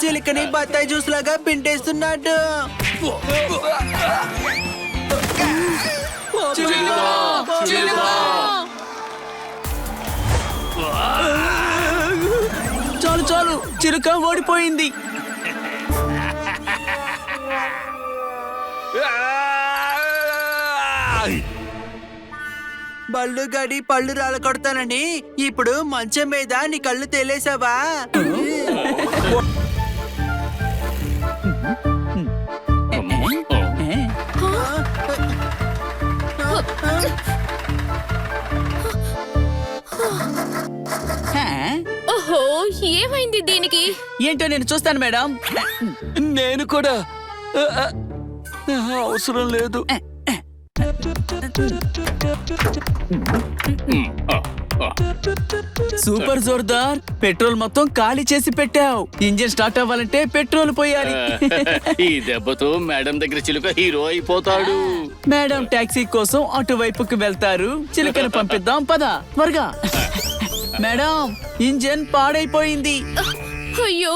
చిలుకని బత్తాయి జ్యూస్ లాగా పిండేస్తున్నాడు. చాలు చాలు, చిలుక ఓడిపోయింది. బళ్ళు గడి పళ్ళు రాల కొడతానని ఇప్పుడు మంచం మీద నీ కళ్ళు తేలేసావా? ఓహో, ఏమైంది దీనికి? ఏంటో నేను చూస్తాను మేడం. నేను కూడా అవసరం లేదు. సూపర్ జోర్దార్, పెట్రోల్ మొత్తం ఖాళీ చేసి పెట్టావు. ఇంజిన్ స్టార్ట్ అవ్వాలంటే పెట్రోల్ పోయాలి. ఈ దెబ్బతో మేడం దగ్గర చిలుక హీరో అయిపోతాడు. మేడం టాక్సీ కోసం అటువైపుకి వెళ్తారు. చిలుకను పంపిద్దాం పద త్వరగా. మేడం, ఇంజిన్ పాడైపోయింది. అయ్యో,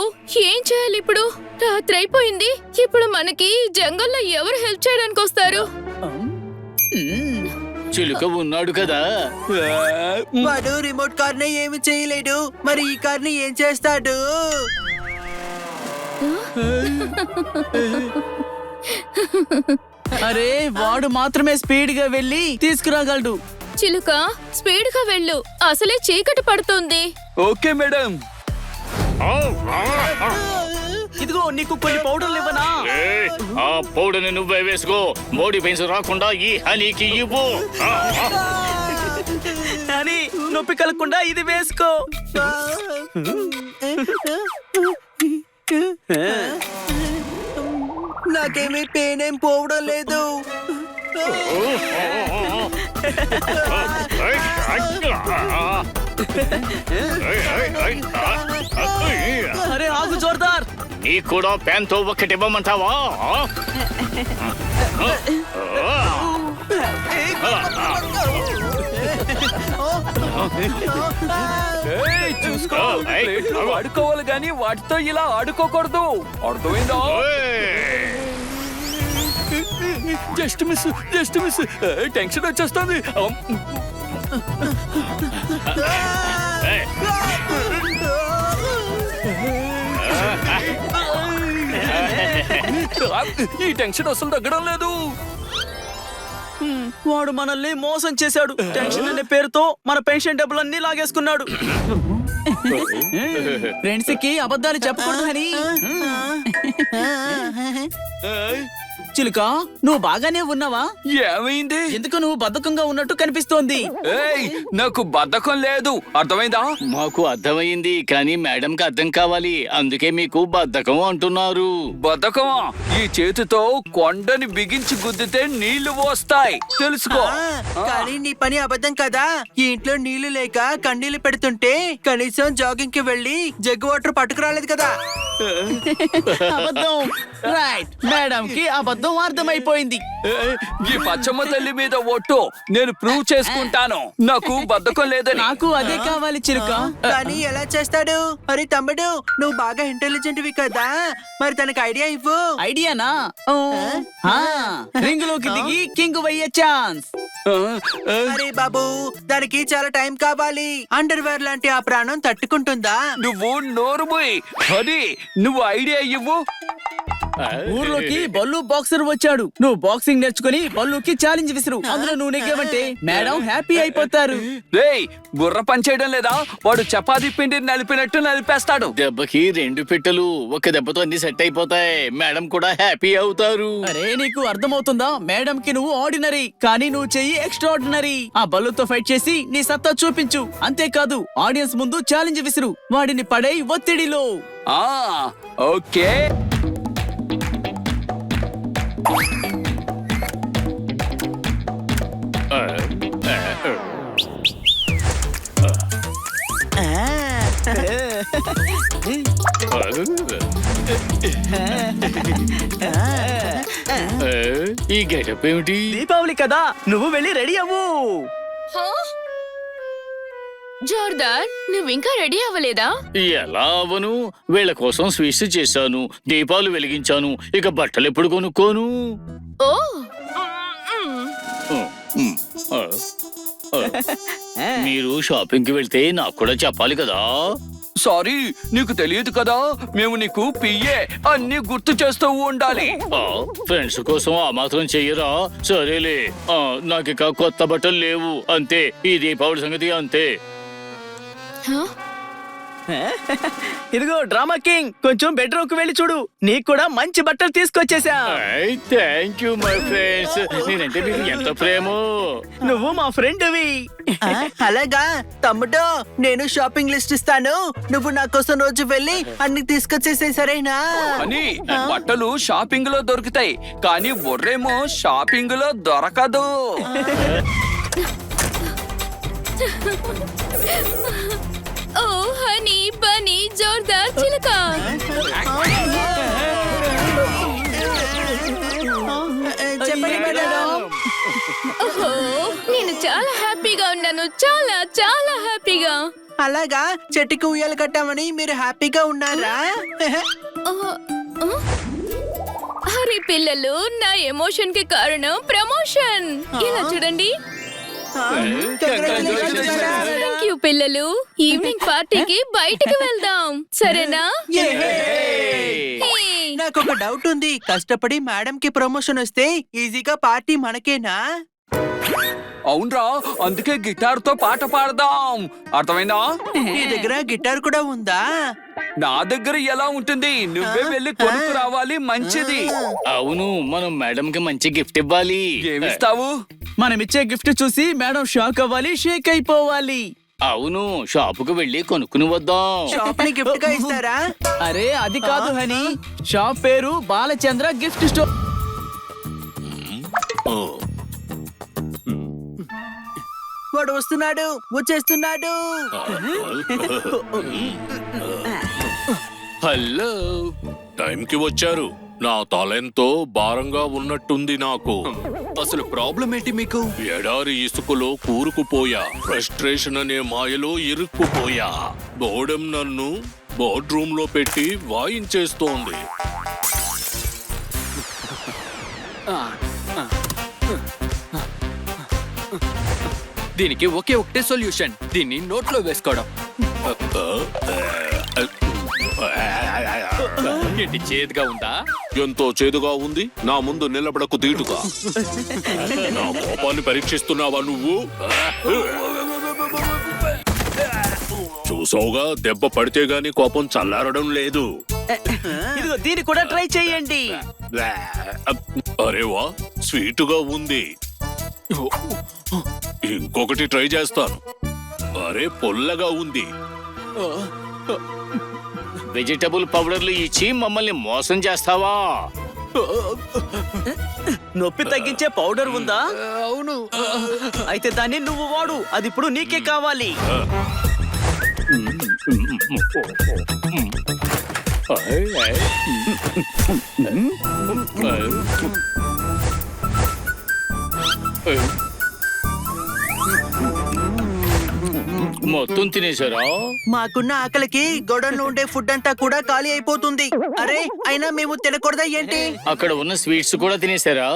ఏం చేయాలి ఇప్పుడు? రాత్రి అయిపోయింది. ఇప్పుడు మనకి జంగల్లో ఎవరు హెల్ప్ చేయడానికి వస్తారు? చిలుక ఉన్నాడు కదా. వాడు రిమోట్ కార్ ని ఏమి చేయలేడు, మరి ఈ కార్ ని ఏం చేస్తాడు? అరే, వాడు మాత్రమే స్పీడ్ గా వెళ్ళి తీసుకురాగలడు. చిలుక, స్పీడ్ గా వెళ్ళు, అసలే చీకటి పడుతుంది. Okay madam. ఇదిగో నీకు కొన్ని పౌడర్లు ఇవ్వనా? ఆ పౌడర్ని నువ్వే వేసుకో. మోడీ పెయిన్స్ రాకుండా ఈ హనీకి ఇవ్వు. అని నొప్పి కలగకుండా ఇది వేసుకో. నాకేమీ పెయిన్ ఏం పోవడం లేదు. అరే ఆగు జోర్దార్. నీకు కూడా ప్యాన్ తో ఒకటి ఇవ్వమంటావా? చూసుకో, ఆడుకోవాలి గాని వాటితో ఇలా ఆడుకోకూడదు. అర్థమైందా? Just miss, just miss. Tension వచ్చేస్తుంది. ఈ టెన్షన్ అసలు తగ్గడం లేదు. వాడు మనల్ని మోసం చేశాడు. టెన్షన్ అనే పేరుతో మన పెన్షన్ డబ్బులన్నీ లాగేసుకున్నాడు. ఫ్రెండ్స్ కి అబద్ధాలు చెప్పకూడదు అని. చిలుక, నువ్వు బాగానే ఉన్నావా? ఏమైంది? ఎందుకు నువ్వు బద్ధకంగా ఉన్నట్టు కనిపిస్తోంది? ఏయ్, నాకు బద్ధకం లేదు. అర్థమైందా? మాకు అర్థమైంది, కానీ మేడంకి అర్థం కావాలి. అందుకే మీకు బద్ధకం అంటున్నారు. బద్ధకమా? ఈ చేతితో కొండని బిగించి గుద్దితే నీళ్లు పోస్తాయి, తెలుసుకో. కానీ నీ పని అబద్ధం కదా. ఈ ఇంట్లో నీళ్లు లేక కన్నీళ్లు పెడుతుంటే కనీసం జాగింగ్ కి వెళ్ళి జగ్గు వాటర్ పట్టుకురాలేదు కదా. అబద్ధం. రైట్, మేడం కి అబద్ధం అర్థమైపోయింది. ఈ పచ్చమ్మ తల్లి మీద ఒట్టు, నేను ప్రూవ్ చేసుకుంటాను నాకు బద్ధకం లేదని. నాకు అదే కావాలి చిలుక. కానీ ఎలా చేస్తాడు? మరి తమ్ముడు, నువ్వు బాగా ఇంటెలిజెంట్ వి కదా, మరి తనకి ఐడియా ఇవ్వు. ఐడియానా? రింగ్ లోకి దిగి కింగ్ అయ్యే ఛాన్స్. అరే బాబు, దానికి చాలా టైం కావాలి. అండర్ వేర్ లాంటి ఆ ప్రాణం తట్టుకుంటుందా? నువ్వు నోరు మూయ్. హరి, నువ్వు ఐడియా ఇవ్వు. ఊర్లోకి బల్లు బాక్సర్ వచ్చాడు. నువ్వు బాక్సింగ్ నేర్చుకుని బల్లుకి ఛాలెంజ్ విసురు. అందులో నువ్వు నెగ్గావంటే మేడం హ్యాపీ అయిపోతారు. రేయ్, బుర్ర పనిచేయడం లేదా? వాడు చపాతీ పిండిని నలిపినట్టు నలిపేస్తాడు. దెబ్బకి 2 పెట్టెలు. ఒక దెబ్బతో అన్ని సెట్ అయిపోతాయి. మేడం కూడా హ్యాపీ అవుతారు. అరే, నీకు అర్థమవుతుందా? మేడం కి నువ్వు ఆర్డినరీ, కానీ నువ్వు చెయ్యి ఎక్స్ట్రాఆర్డినరీ. ఆ బల్లుతో ఫైట్ చేసి నీ సత్తా చూపించు. అంతేకాదు, ఆడియన్స్ ముందు ఛాలెంజ్ విసురు. వాడిని పడై ఒత్తిడిలో. ఓకే. ఈ గెటప్ ఏమిటి? దీపావళి కదా, నువ్వు వెళ్ళి రెడీ అవ్వు. హా? జోర్దార్ నువ్వు ఇంకా రెడీ అవ్వలేదా? ఎలా అవ్వను? వీళ్ళ కోసం స్వీట్స్ చేశాను, దీపాలు వెలిగించాను, ఇక బట్టలు ఎప్పుడు కొనుక్కోను? ఓ ఆ, ఆ. మీరు షాపింగ్ కి వెళ్తే నాకు కూడా చెప్పాలి కదా. సారీ, నీకు తెలియదు కదా, మేము నీకు పియ్యే అన్ని గుర్తు చేస్తూ ఉండాలి. ఫ్రెండ్స్ కోసం ఆ మాత్రం చెయ్యరా? సరేలే, నాకిక కొత్త బట్టలు లేవు, అంతే. ఈ దీపావళి సంగతి అంతే. హా? ఇదిగో డ్రామా కింగ్, కొంచెం బెడ్రూమ్ కు వెళ్ళి చూడు, నీకు కూడా మంచి బట్టలు తీసుకొచ్చేసా. Thank you my friends. నేనంటే మీకు ఎంత ప్రేమో. నువ్వు మా ఫ్రెండ్వి. అలాగా తమ్ముడు, నేను షాపింగ్ లిస్ట్ ఇస్తాను, నువ్వు నా కోసం రోజు వెళ్ళి అన్ని తీసుకొచ్చేసే, సరేనా? అని బట్టలు షాపింగ్ లో దొరుకుతాయి, కానీ బుర్రేమో షాపింగ్ లో దొరకదు. ఓ హనీ బనీ జోర్దార్ చిలక. చెప్పండి మేడం. ఓహో, నేను చాలా హ్యాపీగా ఉన్నాను, చాలా చాలా హ్యాపీగా. అలాగా, చెట్టుకి ఉయ్యాలు కట్టామని మీరు హ్యాపీగా ఉన్నారా? అరే పిల్లలు, నా ఎమోషన్ కి కారణం ప్రమోషన్. ఇలా చూడండి. థ్యాంక్ యూ పిల్లలు. ఈవినింగ్ పార్టీకి బయటికి వెళ్దాం, సరేనా? నాకు ఒక డౌట్ ఉంది, కష్టపడి మేడం కి ప్రమోషన్ వస్తే ఈజీగా పార్టీ మనకేనా? అవునరా, అందుకే గిటార్ తో పాట పాడదాం, అర్థమైందా? నీ దగ్గర గిటార్ కూడా ఉందా? నా దగ్గర ఎలా ఉంటుంది? నువ్వే వెళ్ళి కొనుక్కు రావాలి, మంచిది. అవును, మనం మేడం కి మంచి గిఫ్ట్ ఇవ్వాలి. ఏమిస్తావు? మనమిచ్చే గిఫ్ట్ చూసి మేడం షాక్ అవ్వాలి, షేక్ అయిపోవాలి. అవును, షాపుకు వెళ్ళి కొనుక్కుని వద్దాం. షాప్ ని గిఫ్ట్ గా ఇస్తారా? అరే అది కాదు హనీ, షాప్ పేరు బాలచంద్ర గిఫ్ట్ స్టోర్. వాడు వస్తున్నాడు, వచ్చేస్తున్నాడు. హలో, టైంకి వచ్చారు. నా తలెంతో భారంగా ఉన్నట్టుంది నాకు. అసలు ప్రాబ్లం ఏంటి మీకు? ఎడారి ఇసుకలో కూరుకుపోయా, ఫ్రస్ట్రేషన్ అనే మాయలో ఇరుక్కుపోయా. బోర్డం నన్ను బోర్డ్ రూమ్ లో పెట్టి వాయించేస్తోంది. దీనికి ఒకటే సొల్యూషన్, దీన్ని నోట్లో వేసుకోవడం. ఏంటి, చేదుగా ఉందా? ఎంతో చేదుగా ఉంది. నా ముందు నిలబడకు దీటుగా. నా కోపాన్ని పరీక్షిస్తున్నావా నువ్వు? చూసావుగా, దెబ్బ పడితే గాని కోపం చల్లారడం లేదు. ఇదిగో దీన్ని కూడా ట్రై చేయండి. అరే వా, స్వీటుగా ఉంది. ఇంకొకటి ట్రై చేస్తాను. అరే పొల్లగా ఉంది. వెజిటబుల్ పౌడర్లు ఇచ్చి మమ్మల్ని మోసం చేస్తావా? నొప్పి తగ్గించే పౌడర్ ఉందా? అవును. అయితే దాన్ని నువ్వు వాడు, అది ఇప్పుడు నీకే కావాలి. మొత్తం తినేశారా? మాకున్న ఆకలికి గొడవలో ఉండే ఫుడ్ అంతా కూడా ఖాళీ అయిపోతుంది. అరే, అయినా మేము తినకూడదా ఏంటి? అక్కడ ఉన్న స్వీట్స్ కూడా తినేశారా?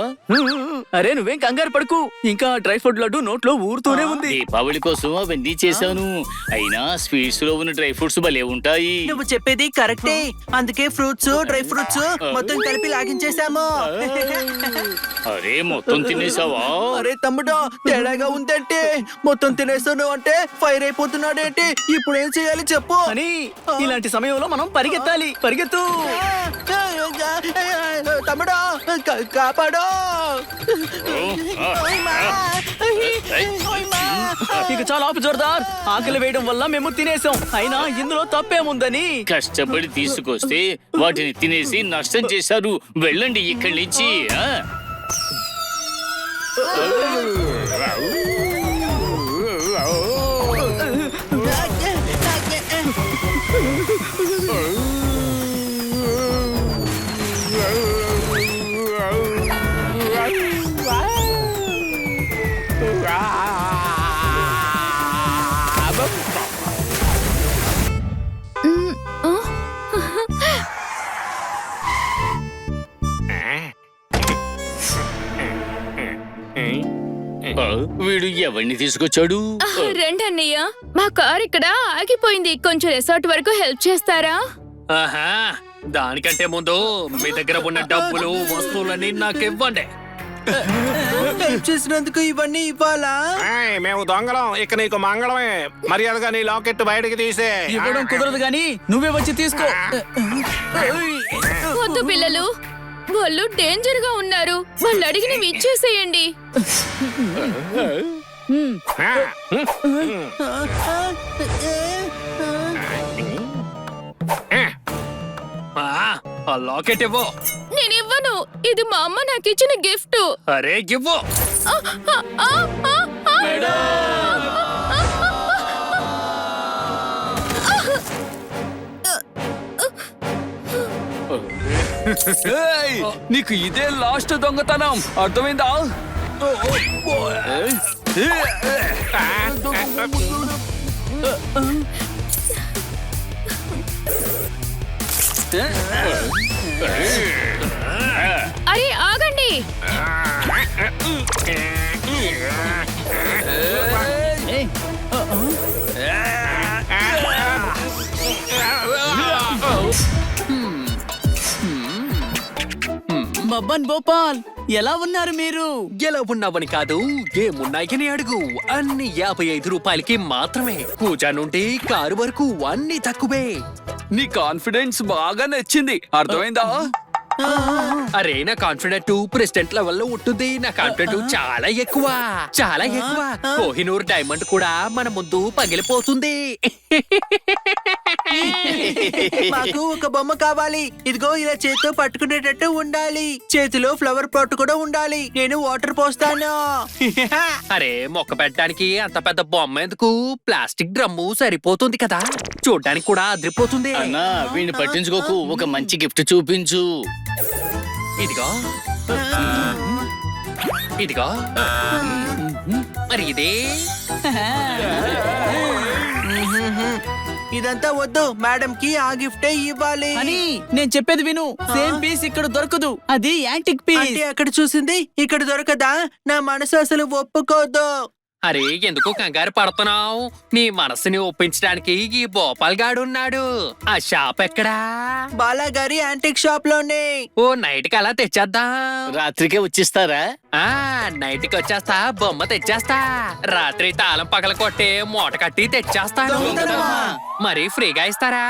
అరే నువ్వేం కంగారు పడుకు, ఇంకా డ్రై ఫ్రూట్ లడ్డు నోట్లో ఊరుతూనే ఉంది. దీపావళి కోసం అవన్నీ చేశాను, అయినా స్వీట్స్ లో ఉన్న డ్రై ఫ్రూట్స్ భలే ఉంటాయి. నువ్వు చెప్పేది కరెక్టే, అందుకే ఫ్రూట్స్, డ్రై ఫ్రూట్స్ మొత్తం కలిపి లాగించేశాము. అరే మొత్తం తినేసావా? అరే తమ్ముడు, తేడాగా ఉందంటే మొత్తం తినేస్తాను అంటే ఫైర్ అయిపోతున్నాడేంటి? ఇప్పుడు ఏం చేయాలి చెప్పు. అని ఇలాంటి సమయంలో మనం పరిగెత్తాలి, పరిగెత్తు. తమ్ముడు, కాపాడు. ఇక చాలా ఆపు జోర్దార్, ఆకలి వేయడం వల్ల మేము తినేసాం, అయినా ఇందులో తప్పేముందని. కష్టపడి తీసుకొస్తే వాటిని తినేసి నష్టం చేశారు. వెళ్ళండి ఇక్కడి నుంచి. మ్, ఆ? వీడు ఎవరిని తీసుకొచ్చాడు? రండి అన్నయ్య, మా కార్ ఇక్కడ ఆగిపోయింది. కొంచెం రిసార్ట్ వరకు హెల్ప్ చేస్తారా? ఆహా దానికంటే ముందు మీ దగ్గర ఉన్న డబ్బులు వస్తువులన్నీ నాకు ఇవ్వండి. హెల్ప్ చేసినందుకు ఇవన్నీ ఇవ్వాలా? మేము దొంగలం, ఇక నీకు మంగళమే. మర్యాదగా నీ లాకెట్ బయటకి తీసే. ఇవ్వడం కుదరదు గాని నువ్వే వచ్చి తీసుకో. వద్దు పిల్లలు, వాళ్ళు డేంజర్ గా ఉన్నారు. వాళ్ళు అడిగినవి ఇచ్చేసేయండి. ఆ లాకెట్ ఇవ్వు. నేను ఇవ్వను, ఇది మా అమ్మ నాకు ఇచ్చిన గిఫ్ట్. అరే ఇవ్వు. ఆ, ఆ, ఆ, ఆ, ఆ. ఏయ్, నీకు ఇదే లాస్ట్ దొంగతనం, అర్థమైందా? అరే ఆగండి. ఏయ్, బబ్బన్ భోపాల్, ఎలా ఉన్నారు మీరు? ఎలా ఉన్నావని కాదు, ఏమున్నాయని అడుగు. అన్ని 55 రూపాయలకి మాత్రమే. పూజ నుండి కారు వరకు అన్ని తక్కువే. నీ కాన్ఫిడెన్స్ బాగా నచ్చింది, అర్థమైందా? అరే నా కాన్ఫిడెంట్ ప్రెసిడెంట్ లెవెల్లో ఉంటుంది. నా కాన్ఫిడెంట్ చాలా ఎక్కువ, చాలా ఎక్కువ. కోహినూర్ డైమండ్ కూడా మన ముందు పగిలిపోతుంది. మాకు ఒక బొమ్మ కావాలి. ఇదిగో ఇలా చేతితో పట్టుకునేటట్టు ఉండాలి. చేతిలో ఫ్లవర్ పాట్ కూడా ఉండాలి. నేను వాటర్ పోస్తాను. అరే మొక్క పెట్టడానికి అంత పెద్ద బొమ్మ ఎందుకు? ప్లాస్టిక్ డ్రమ్ము సరిపోతుంది కదా. చూడ్డానికి కూడా అదిరిపోతుంది. అన్నా వీడిని పట్టించుకోకు, ఒక మంచి గిఫ్ట్ చూపించు. ఇదిగో ఇదిగో మరి ఇదే. ఇదంతా వద్దు, మేడం కి ఆ గిఫ్టే ఇవ్వాలి. అని నేను చెప్పేది విను. సేమ్ పీస్ ఇక్కడ దొరకదు, అది యాంటిక్ అంటే పీస్. అక్కడ చూసింది ఇక్కడ దొరకదా? నా మనసు అసలు ఒప్పుకోదు. అరే ఎందుకు కంగారు పడుతున్నావు? నీ మనసుని ఒప్పించడానికి ఈ భోపాల్ గాడు ఉన్నాడు. ఆ షాప్ ఎక్కడా? బాలాగారి యాంటిక్ షాప్ లోనే. ఓ నైట్ కి అలా తెచ్చేద్దాం. రాత్రికే వచ్చిస్తారా? ఆ నైట్ కి వచ్చేస్తా, బొమ్మ తెచ్చేస్తా. రాత్రి తాళం పగల కొట్టే మూట కట్టి తెచ్చేస్తాను. దొంగతనమా? మరి ఫ్రీగా ఇస్తారా?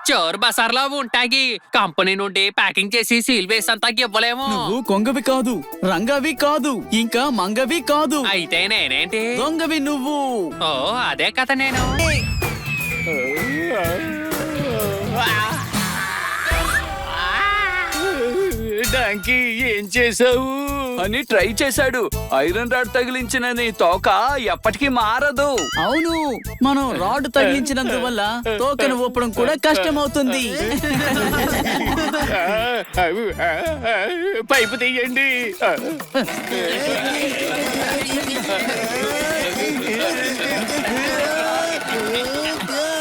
చోర్ బసార్లో ఉంటాయి. కంపెనీ నుండి ప్యాకింగ్ చేసి సీల్ వేసంతా ఇవ్వలేము. నువ్వు కొంగవి కాదు, రంగవి కాదు, ఇంకా మంగవి కాదు, అయితే నేనేంటి? దొంగవి నువ్వు. ఓ అదే కథ. నేను డాంకీ ఏం చేసావు? అని ట్రై చేశాడు. ఐరన్ రాడ్ తగిలించిన నీ తోక ఎప్పటికీ మారదు. అవును, మనం రాడ్ తగిలించినందువల్ల తోకను ఊపడం కూడా కష్టమవుతుంది. పైపు తీయండి.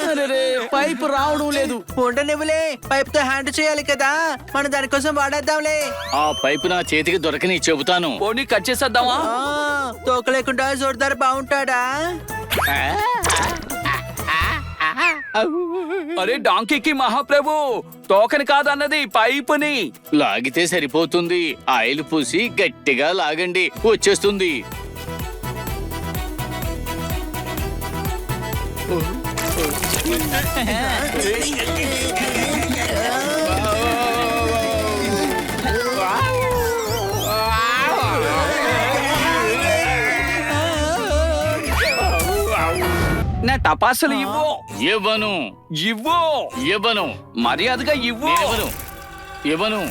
అరెరే, పైపు రావడం లేదు. ఉండనివ్వలే, పైప్ తో హ్యాండ్ చేయాలి కదా, మనం దానికోసం వాడేద్దాంలే. ఆ పైపు నా చేతికి దొరకని చెబుతాను. పోనీ కట్ చేసేద్దామా? తోక లేకుండా జోర్దార్ బాగుంటాడా? అరే డాంకీకి మహాప్రభు, తోకని కాదన్నది పైపుని. లాగితే సరిపోతుంది. ఆయిల్ పూసి గట్టిగా లాగండి, వచ్చేస్తుంది. నా టపాసులు ఇవ్వు. ఇవ్వను, ఇవ్వు, ఇవ్వను, మర్యాదగా ఇవ్వు. ఇవ్వను, ఇవ్వను.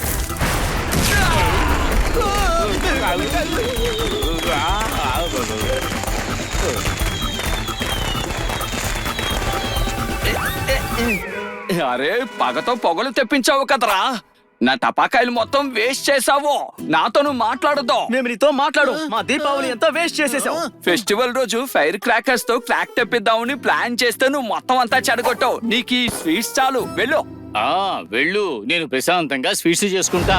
అరే పగతో పొగలు తెప్పించావు కదరా. నా టపాకాయలు మొత్తం వేస్ట్ చేసావు. నాతో నువ్వు మాట్లాడదు. మేము నీతో మాట్లాడు. మా దీపావళి అంతా వేస్ట్ చేసేసాం. ఫెస్టివల్ రోజు ఫైర్ క్రాకర్స్ తో క్లాక్ తెప్పిద్దామని ప్లాన్ చేస్తే నువ్వు మొత్తం అంతా చెడగొట్టావు. నీకు ఈ స్వీట్స్ చాలు, వెళ్ళు. వెళ్ళు, నేను ప్రశాంతంగా స్వీట్స్ చేసుకుంటా.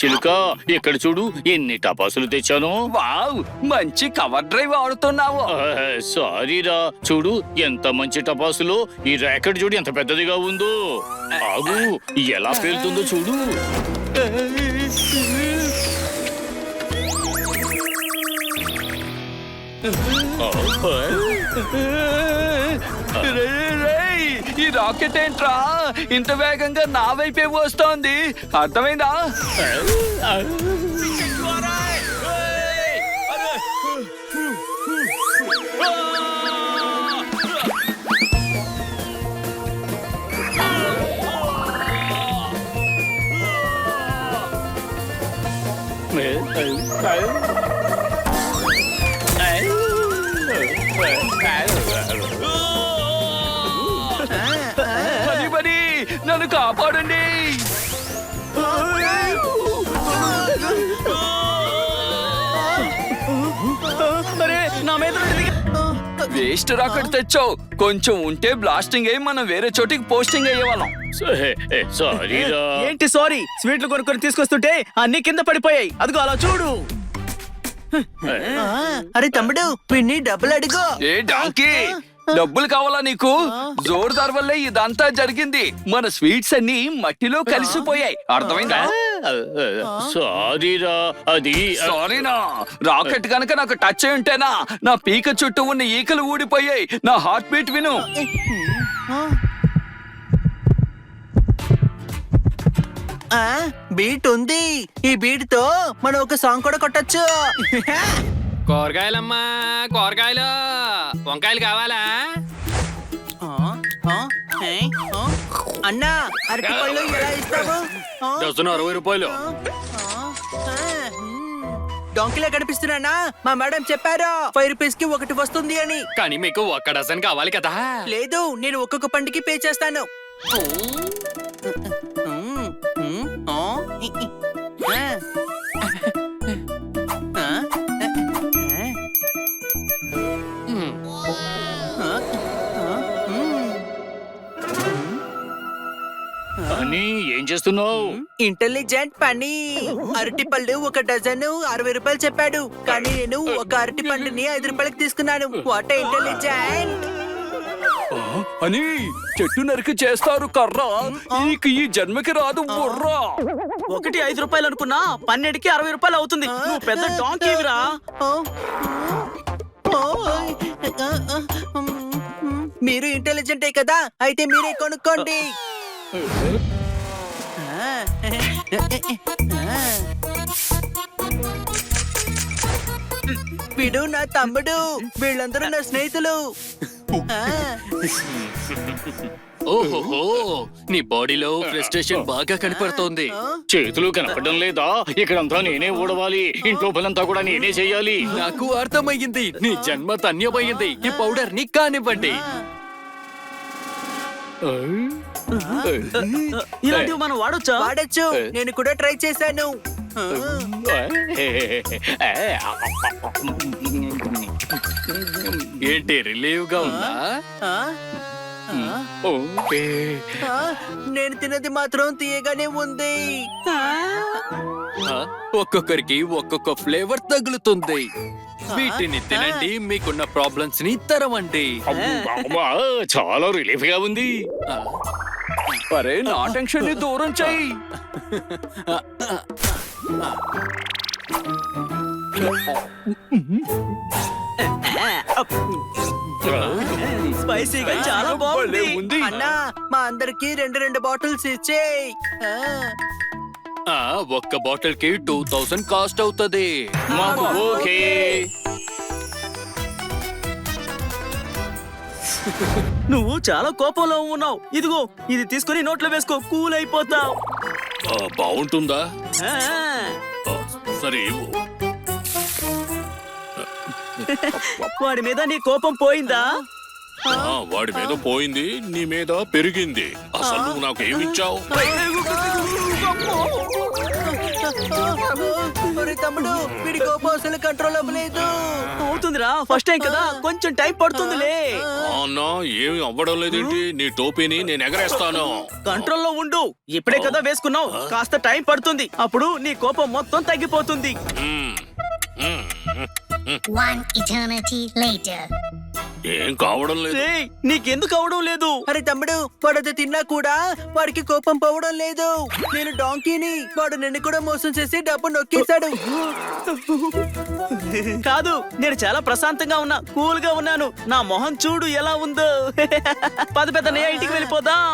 చిలుక, ఇక్కడ చూడు ఎన్ని టపాసులు తెచ్చాను. వావ్, మంచి కవర్ డ్రైవ్ వాడుతున్నావు. సారీరా, చూడు ఎంత మంచి టపాసులు. ఈ ర్యాకెట్ చూడు ఎంత పెద్దదిగా ఉందో. ఆగు, ఎలా పేలుతుందో చూడు. రేయ్, ఈ రాకెట్ ఏంట్రా ఇంత వేగంగా నా వైపే వస్తోంది? అర్థమైందా? బడి, నన్ను కాపాడండి. నా మీద వేస్ట్ రాకెట్ తెచ్చావు. కొంచెం ఉంటే బ్లాస్టింగ్ అయ్యి మనం వేరే చోటికి పోస్టింగ్ అయ్యేవాళ్ళం. సారీరా. ఏంటి సారీ? స్వీట్లు కొనుక్కొని తీసుకొస్తుంటే అన్ని కింద పడిపోయాయి. అదిగో అలా చూడు. అరే తమ్ముడు, పిన్ని డబ్బులు అడిగో. ఏ డాంకీ, డబ్బులు కావాలా నీకు? జోరుదార్ వల్లే ఇదంతా జరిగింది. మన స్వీట్స్ అన్ని మట్టిలో కలిసిపోయాయి. అర్థమైందా? సారీరా, అది సారీనా? రాకెట్ కనుక నాకు టచ్ అయి ఉంటేనా నా పీక చుట్టూ ఉన్న ఈకలు ఊడిపోయాయి. నా హార్ట్ బీట్ విను. బీట్ ఉంది. ఈ బీట్ తో మనం ఒక సాంగ్ కూడా కొట్టచ్చు. కూరగాయలమ్మా, కూరగాయలు, వంకాయలు కావాలా? అన్నా, అరటిపళ్ళు ఎలా ఇస్తావు? డజన్ 60 రూపాయలు. డొంకిలా కనిపిస్తున్నానా? మా మేడం చెప్పారు 5 రూపీస్ కి ఒకటి వస్తుంది అని. కానీ మీకు ఒక్క డజన్ కావాలి కదా? లేదు, నేను ఒక్కొక్క పండుకి పే చేస్తాను. అని ఏం చేస్తున్నావు? ఇంటెలిజెంట్ పని. అరటి పళ్ళు ఒక డజన్ 60 రూపాయలు చెప్పాడు, కానీ నేను ఒక అరటి పండుని 5 రూపాయలకి తీసుకున్నాను. What intelligent. అని చెట్టు నరికి చేస్తారు కర్ర, నీకు ఈ జన్మకి రాదు బుర్రా. ఒకటి 5 రూపాయలు అనుకున్నా, 12కి 60 రూపాయలు అవుతుంది. నువ్వు పెద్ద డాంకీవిరా. మీరు ఇంటెలిజెంటే కదా, అయితే మీరే కొనుక్కోండి. వీడు నా తమ్ముడు, వీళ్ళందరూ నా స్నేహితులు. ఓహోహో, నీ బాడీలో ఫ్రస్ట్రేషన్ బాగా కనపడుతోంది. చేతులు కనపడడం లేదా? ఇక్కడంతా నేనే ఊడవాలి, ఇంట్లో పనంతా కూడా నేనే చెయ్యాలి. నాకు అర్థమయ్యింది, నీ జన్మ ధన్యమైంది. ఈ పౌడర్ ని కానివ్వండి. ఇలాంటివి మనం వాడొచ్చా? వాడచ్చు, నేను కూడా ట్రై చేశాను. ఏంటి రిలీవ్ గా ఉందా? నేను తిన్నది మాత్రం తీయగానే ఉంది. ఒక్కొక్కరికి ఒక్కొక్క ఫ్లేవర్ తగులుతుంది. వీటిని తినండి, మీకున్న ప్రాబ్లమ్స్ ని తరవండి. అబ్బా, చాలా రిలీఫ్ గా ఉంది. అరే, నా టెన్షన్ ని దూరం చెయ్యి. స్పైసీగా చాలా బాగుంది. అన్నా, మా అందరికి 2 బాటిల్స్ ఇచ్చేయ్. ఒక్క బాటిల్ కి 2000 కాస్ట్ అవుతుంది. మాకు ఓకే. నువ్వు చాలా కోపంలో ఉన్నావు. ఇదిగో, ఇది తీసుకుని నోట్లో వేసుకో, కూల్ అయిపోతావు. బాగుంటుందా? ఆ. సరే ఇవ్వు. వాడి మీద నీ కోపం పోయిందా? వాడి మీద పోయింది, నీ మీద పెరిగింది. అసలు నువ్వు నాకు ఏమిచ్చావు? ఒరే తమ్ముడు, వీడి కోపం అసలు కంట్రోల్ అవ్వలేదు. అవుతుందిరా, ఫస్ట్ టైం కదా, కొంచెం టైం పడుతుందిలే. అన్నా ఏమి అవ్వడం లేదేంటి? నీ టోపీని నేను ఎగరేస్తాను. కంట్రోల్లో ఉండు, ఇప్పుడే కదా వేసుకున్నావు, కాస్త టైం పడుతుంది, అప్పుడు నీ కోపం మొత్తం తగ్గిపోతుంది. One eternity later. ఏం కావడం లేదు. రేయ్, నీకెందుకు అవడం లేదు? అరే తమ్ముడు, వాడది తిన్నా కూడా వాడికి కోపం పోవడం లేదు. నేను డాంకీని, వాడు నిన్ను కూడా మోసం చేసి డబ్బు నొక్కేశాడు. కాదు, నేను చాలా ప్రశాంతంగా ఉన్నా, కూల్ గా ఉన్నాను. నా మొహం చూడు ఎలా ఉందో. పద పెద్ద ఇంటికి వెళ్ళిపోదాం.